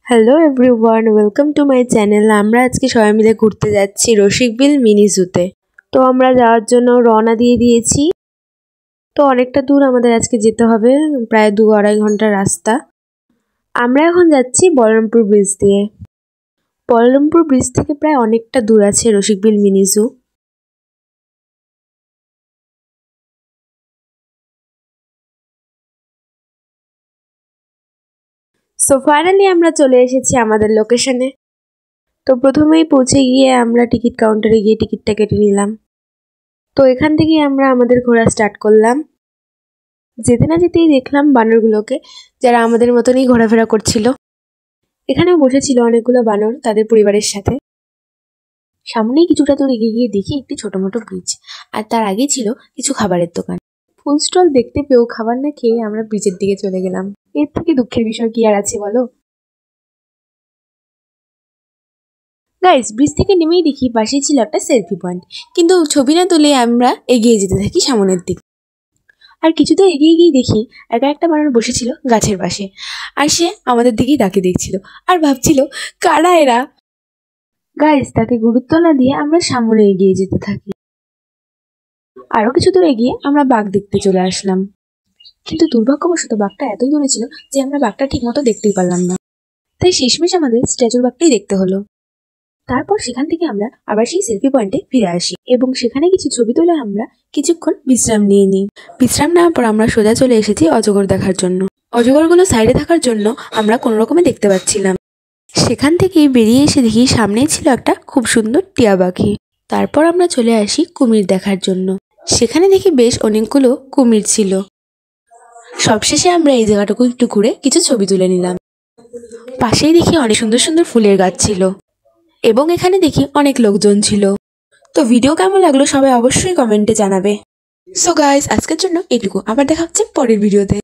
Hello everyone, welcome to my channel. আমরা আজকে সবাই মিলে ঘুরতে যাচ্ছি রসিকবিল মিনি জুতে। তো আমরা যাওয়ার জন্য রওনা দিয়ে দিয়েছি। তো অনেকটা দূর আমাদের আজকে যেতে হবে, প্রায় 2-2.5 ঘন্টার রাস্তা। আমরা এখন যাচ্ছি বলরামপুর ব্রিজ দিয়ে। বলরামপুর ব্রিজ থেকে প্রায় অনেকটা দূর আছে Rasikbil mini zoo. So finally আমরা চলে এসেছি আমাদের লোকেশনে। তো প্রথমেই পৌঁছে গিয়ে আমরা টিকিট কাউন্টারে গিয়ে টিকিটটা কেটে নিলাম। তো এখান থেকেই আমরা আমাদের ঘোরা স্টার্ট করলাম। যেতে না যেতেই দেখলাম বানরগুলোকে, যারা আমাদের মতনই ঘোরাফেরা করছিল। এখানেও বসেছিল অনেকগুলো বানর তাদের পরিবারের সাথে। সামনেই কিছুটা দূর এগিয়ে গিয়ে দেখি একটি ছোট মোটো ব্রিজ, আর তার আগেই ছিল কিছু খাবারের দোকান। ফুড স্টল দেখতে পেয়েও খাবার না খেয়ে আমরা ব্রিজের দিকে চলে গেলাম। এর থেকে দুঃখের বিষয় কি আর আছে বলো। গাইস, ব্রিজ থেকে নেমেই দেখি পাশেই ছিল একটা সেলফি পয়েন্ট, কিন্তু ছবি না তুলে আমরা এগিয়ে যেতে থাকি সামনের দিকে। আর কিছুটা এগিয়ে গিয়ে দেখি একা একটা বানর বসেছিল গাছের পাশে, আর সে আমাদের দিকেই তাকিয়ে দেখছিল আর ভাবছিল কারা এরা। গাইস, তাকে গুরুত্ব না দিয়ে আমরা সামনে এগিয়ে যেতে থাকি। আরো কিছু দূর এগিয়ে আমরা বাঘ দেখতে চলে আসলাম, কিন্তু দুর্ভাগ্যবশত বাঘটা এতই দূরে ছিল যে আমরা বাঘটা ঠিক মতো দেখতেই পারলাম না। তাই শেষমেশ আমাদের স্ট্যাচুর বাঘটাই দেখতে হলো। তারপর সেখান থেকে আমরা আবার সেই সেলফি পয়েন্টে ফিরে আসি এবং সেখানে কিছু ছবি তুলে আমরা কিছুক্ষণ বিশ্রাম নিয়ে নিই। বিশ্রাম নেওয়ার পর আমরা সোজা চলে এসেছি অজগর দেখার জন্য। অজগরগুলো সাইডে থাকার জন্য আমরা কোনো রকমে দেখতে পাচ্ছিলাম। সেখান থেকেই বেরিয়ে এসে দেখি সামনেই ছিল একটা খুব সুন্দর টিয়া পাখি। তারপর আমরা চলে আসি কুমির দেখার জন্য। সেখানে দেখি বেশ অনেকগুলো কুমির ছিল। সবশেষে আমরা এই জায়গাটুকু একটু ঘুরে কিছু ছবি তুলে নিলাম। পাশেই দেখি অনেক সুন্দর সুন্দর ফুলের গাছ ছিল এবং এখানে দেখি অনেক লোকজন ছিল। তো ভিডিও কেমন লাগলো সবাই অবশ্যই কমেন্টে জানাবে। সো গাইস, আজকের জন্য এইটুকু। আবার দেখা হচ্ছে পরের ভিডিওতে।